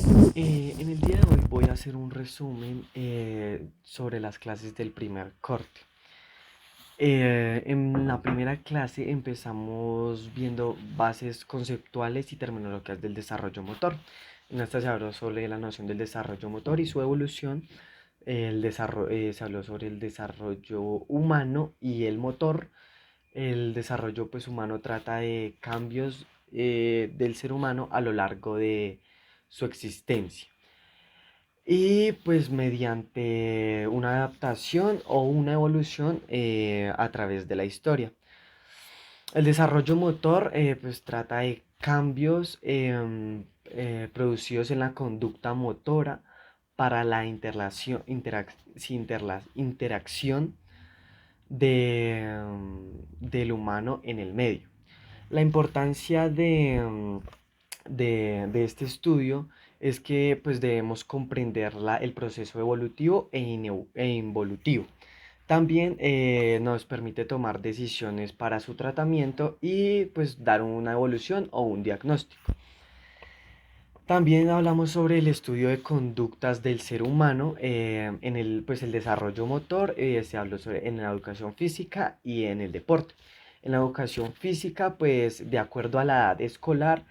En el día de hoy voy a hacer un resumen sobre las clases del primer corte. En la primera clase empezamos viendo bases conceptuales y terminologías del desarrollo motor. En esta se habló sobre la noción del desarrollo motor y su evolución. Se habló sobre el desarrollo humano y el motor. El desarrollo pues, humano trata de cambios del ser humano a lo largo de su existencia y pues mediante una adaptación o una evolución a través de la historia. El desarrollo motor pues trata de cambios producidos en la conducta motora para la interacción del humano en el medio. La importancia de este estudio es que pues debemos comprender el proceso evolutivo e involutivo. También nos permite tomar decisiones para su tratamiento y pues dar una evolución o un diagnóstico. También hablamos sobre el estudio de conductas del ser humano en pues el desarrollo motor, se habló en la educación física y en el deporte. En la educación física, pues de acuerdo a la edad escolar,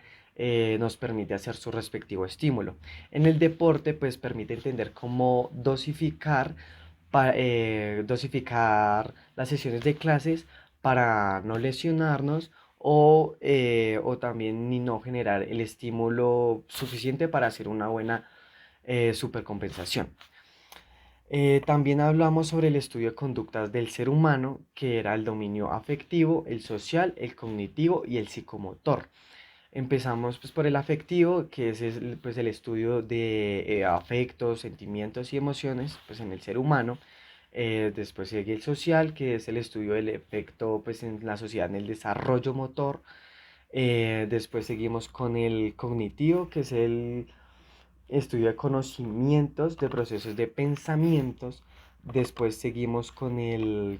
nos permite hacer su respectivo estímulo. En el deporte, pues permite entender cómo dosificar las sesiones de clases para no lesionarnos o también ni no generar el estímulo suficiente para hacer una buena supercompensación. También hablamos sobre el estudio de conductas del ser humano, que era el dominio afectivo, el social, el cognitivo y el psicomotor. Empezamos pues, por el afectivo, que es pues, el estudio de afectos, sentimientos y emociones pues, en el ser humano. Después sigue el social, que es el estudio del efecto pues, en la sociedad en el desarrollo motor. Después seguimos con el cognitivo, que es el estudio de conocimientos, de procesos de pensamientos. Después seguimos con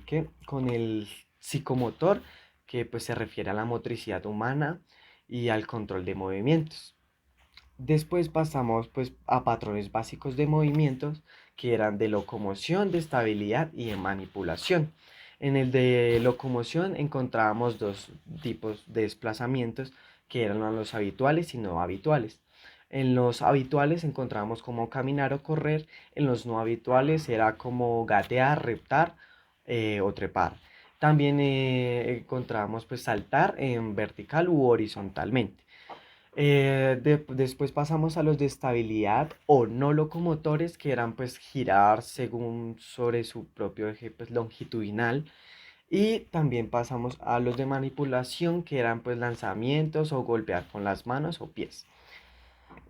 ¿qué? Con el psicomotor, que pues se refiere a la motricidad humana y al control de movimientos. Después pasamos pues a patrones básicos de movimientos que eran de locomoción, de estabilidad y de manipulación. En el de locomoción encontrábamos dos tipos de desplazamientos que eran los habituales y no habituales. En los habituales encontramos como caminar o correr, en los no habituales era como gatear, reptar o trepar. También encontramos pues saltar en vertical u horizontalmente. Después pasamos a los de estabilidad o no locomotores, que eran pues girar según sobre su propio eje pues, longitudinal. Y también pasamos a los de manipulación, que eran pues lanzamientos o golpear con las manos o pies.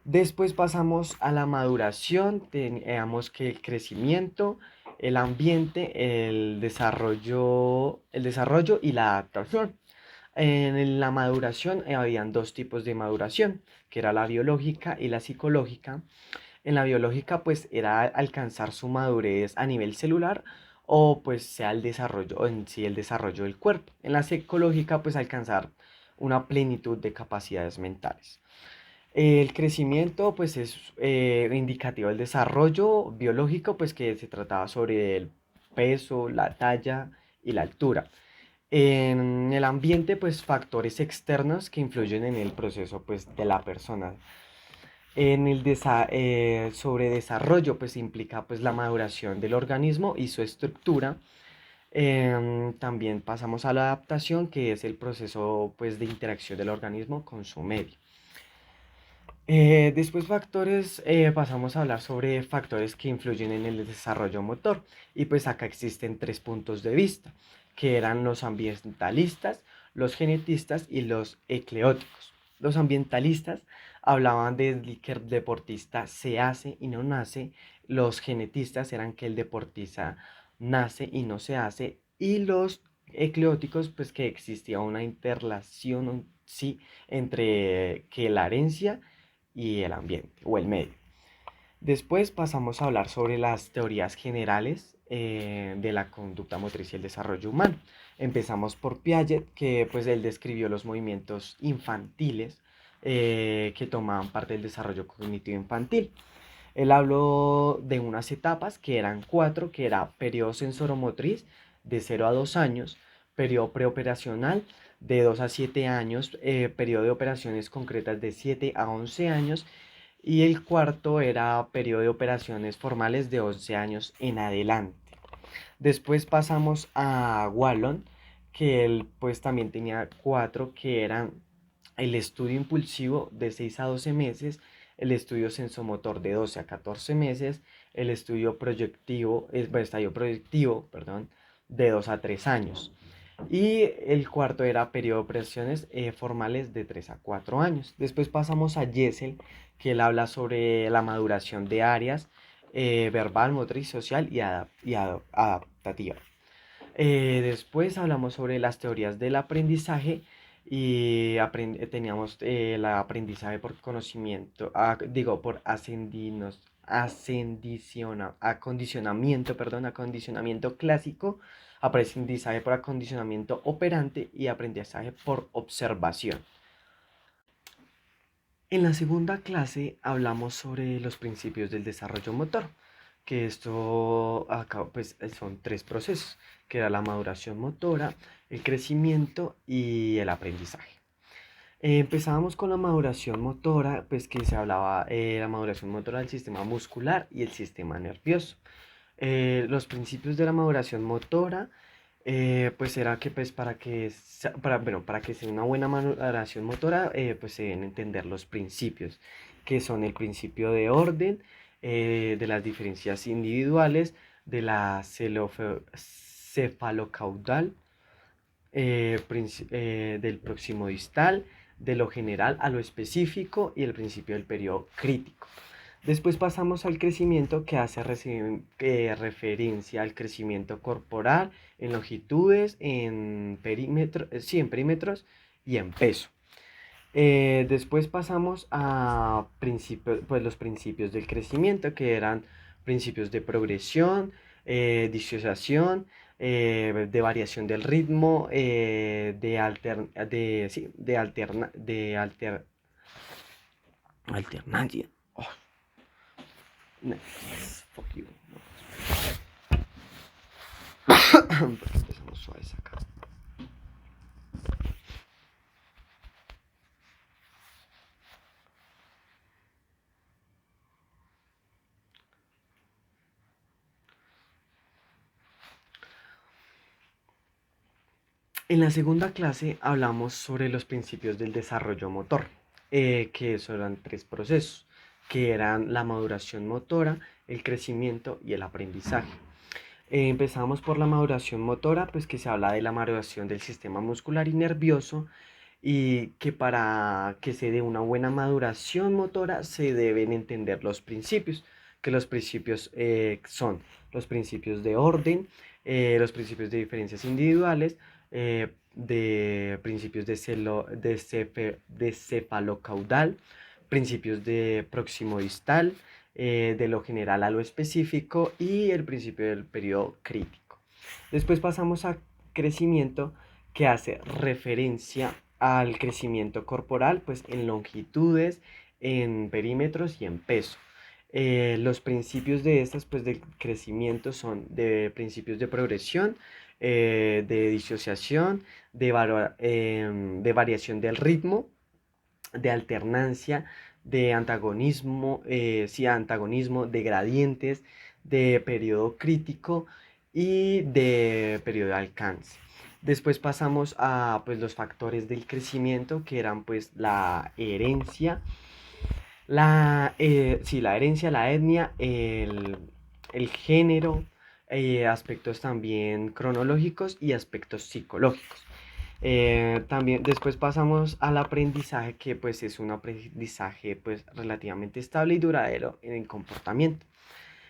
Después pasamos a la maduración, teníamos que el crecimiento, el ambiente, el desarrollo y la adaptación. En la maduración habían dos tipos de maduración, que era la biológica y la psicológica. En la biológica pues era alcanzar su madurez a nivel celular o pues sea el desarrollo o en sí el desarrollo del cuerpo. En la psicológica pues alcanzar una plenitud de capacidades mentales. El crecimiento pues es indicativo del desarrollo biológico pues que se trataba sobre el peso, la talla y la altura. En el ambiente, pues factores externos que influyen en el proceso pues, de la persona. Sobre desarrollo, pues implica pues, la maduración del organismo y su estructura. También pasamos a la adaptación, que es el proceso pues, de interacción del organismo con su medio. Después pasamos a hablar sobre factores que influyen en el desarrollo motor. Y pues acá existen tres puntos de vista, que eran los ambientalistas, los genetistas y los ecleóticos. Los ambientalistas hablaban de que el deportista se hace y no nace. Los genetistas eran que el deportista nace y no se hace. Y los ecleóticos, pues que existía una interrelación, sí, entre que la herencia y el ambiente o el medio. Después pasamos a hablar sobre las teorías generales de la conducta motriz y el desarrollo humano. Empezamos por Piaget, que pues él describió los movimientos infantiles que tomaban parte del desarrollo cognitivo infantil. Él habló de unas etapas que eran cuatro, que era periodo sensoromotriz de 0 a 2 años, periodo preoperacional de 2 a 7 años, periodo de operaciones concretas de 7 a 11 años y el cuarto era periodo de operaciones formales de 11 años en adelante. Después pasamos a Wallon, que él pues también tenía cuatro, que eran el estudio impulsivo de 6 a 12 meses, el estudio sensomotor de 12 a 14 meses, el estudio proyectivo, ensayo proyectivo, perdón, de 2 a 3 años. Y el cuarto era periodo de operaciones formales de 3 a 4 años. Después pasamos a Jessel, que él habla sobre la maduración de áreas verbal, motriz, social y adaptativa. Después hablamos sobre las teorías del aprendizaje y teníamos el aprendizaje por conocimiento, por acondicionamiento clásico, aprendizaje por acondicionamiento operante y aprendizaje por observación. En la segunda clase hablamos sobre los principios del desarrollo motor, que esto acá pues son tres procesos, que era la maduración motora, el crecimiento y el aprendizaje. Empezábamos con la maduración motora, pues que se hablaba la maduración motora del sistema muscular y el sistema nervioso. Los principios de la maduración motora, pues era que pues para que sea una buena maduración motora, pues se deben entender los principios, que son el principio de orden, de las diferencias individuales, de la cefalocaudal, del próximo distal, de lo general a lo específico y el principio del periodo crítico. Después pasamos al crecimiento que hace referencia al crecimiento corporal en longitudes, en en perímetros y en peso. Después pasamos a los principios del crecimiento, que eran principios de progresión, disociación, de variación del ritmo, alternancia. Oh, no, fuck you. Empezamos suaves acá. En la segunda clase hablamos sobre los principios del desarrollo motor, que eso eran tres procesos, que eran la maduración motora, el crecimiento y el aprendizaje. Empezamos por la maduración motora, pues que se habla de la maduración del sistema muscular y nervioso y que para que se dé una buena maduración motora se deben entender los principios, que los principios son los principios de orden, los principios de diferencias individuales, de principios de cefalocaudal, principios de próximo distal, de lo general a lo específico y el principio del periodo crítico. Después pasamos a crecimiento, que hace referencia al crecimiento corporal, pues en longitudes, en perímetros y en peso. Los principios de estas, pues del crecimiento son de principios de progresión, de disociación, de variación del ritmo, de alternancia, de antagonismo, antagonismo, de gradientes, de periodo crítico y de periodo de alcance. Después pasamos a pues, los factores del crecimiento, que eran pues la herencia, la herencia, la etnia, el género, aspectos también cronológicos y aspectos psicológicos. También después pasamos al aprendizaje, que pues es un aprendizaje pues relativamente estable y duradero en el comportamiento.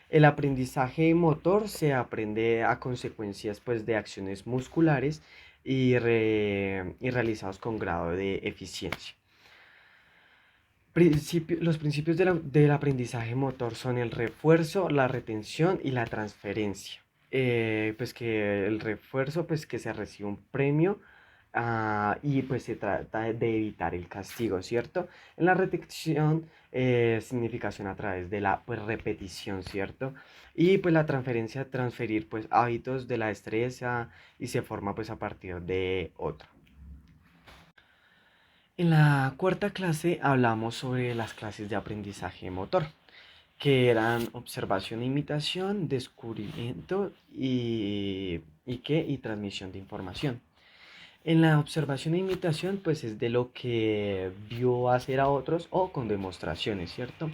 El aprendizaje motor se aprende a consecuencias pues de acciones musculares y realizados con grado de eficiencia. Los principios del aprendizaje motor son el refuerzo, la retención y la transferencia. Pues que el refuerzo, pues que se recibe un premio y pues se trata de evitar el castigo, ¿cierto? En la repetición, significación a través de la pues, repetición, ¿cierto? Y pues la transferencia, transferir pues hábitos de la destreza y se forma pues a partir de otro. En la cuarta clase hablamos sobre las clases de aprendizaje motor, que eran observación e imitación, descubrimiento y transmisión de información. En la observación e imitación, pues es de lo que vio hacer a otros o con demostraciones, ¿cierto?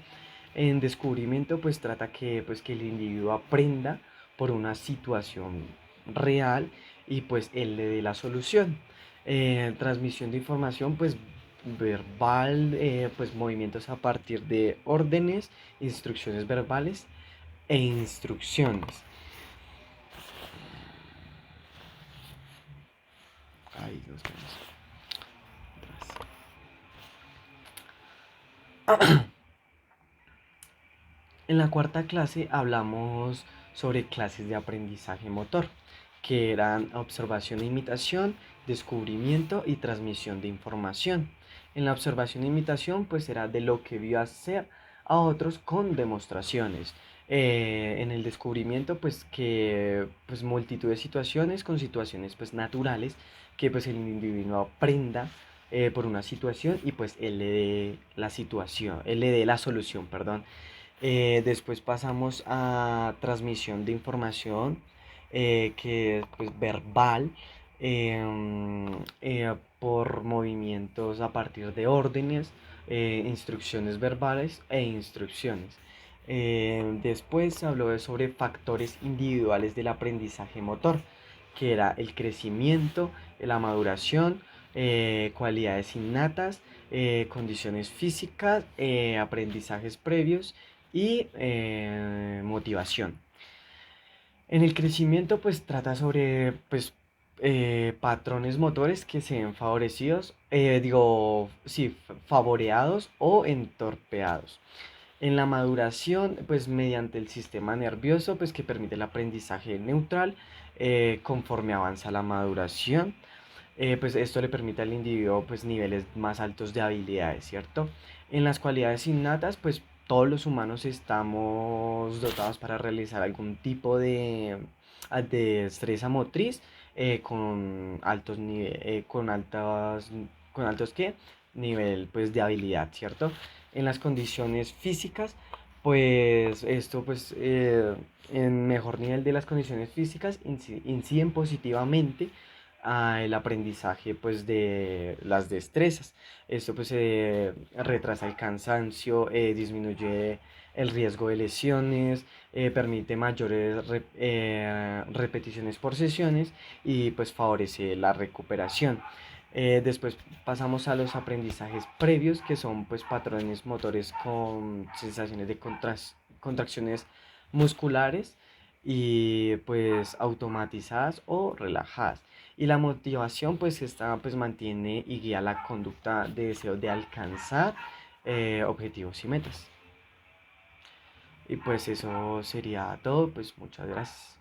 En descubrimiento, pues trata que el individuo aprenda por una situación real y pues él le dé la solución. Transmisión de información, pues verbal, pues movimientos a partir de órdenes, instrucciones verbales e instrucciones. Ay, Dios mío. En la cuarta clase hablamos sobre clases de aprendizaje motor, que eran observación e imitación, descubrimiento y transmisión de información. En la observación e imitación, pues era de lo que vio hacer a otros con demostraciones. En el descubrimiento, pues que pues multitud de situaciones con situaciones pues naturales que pues el individuo aprenda por una situación y pues él le dé la situación, él le dé la solución, perdón. Después pasamos a transmisión de información, que es pues, verbal, por movimientos a partir de órdenes, instrucciones verbales e instrucciones. Después habló sobre factores individuales del aprendizaje motor, que era el crecimiento, la maduración, cualidades innatas, condiciones físicas, aprendizajes previos y motivación. En el crecimiento pues trata sobre pues patrones motores que se ven favorecidos, sí, favoreados o entorpeados. En la maduración, pues mediante el sistema nervioso, pues que permite el aprendizaje neutral, conforme avanza la maduración, pues esto le permite al individuo pues niveles más altos de habilidades, ¿cierto? En las cualidades innatas, pues todos los humanos estamos dotados para realizar algún tipo de destreza motriz, con altos con altos ¿qué? Nivel pues de habilidad, ¿cierto? En las condiciones físicas, pues esto pues en mejor nivel de las condiciones físicas inciden positivamente el aprendizaje pues de las destrezas. Esto pues retrasa el cansancio, disminuye el riesgo de lesiones, permite mayores repeticiones por sesiones y pues favorece la recuperación. Después pasamos a los aprendizajes previos, que son pues patrones motores con sensaciones de contracciones musculares y pues automatizadas o relajadas. Y la motivación pues esta pues mantiene y guía la conducta de deseo de alcanzar objetivos y metas. Y pues eso sería todo, pues muchas gracias.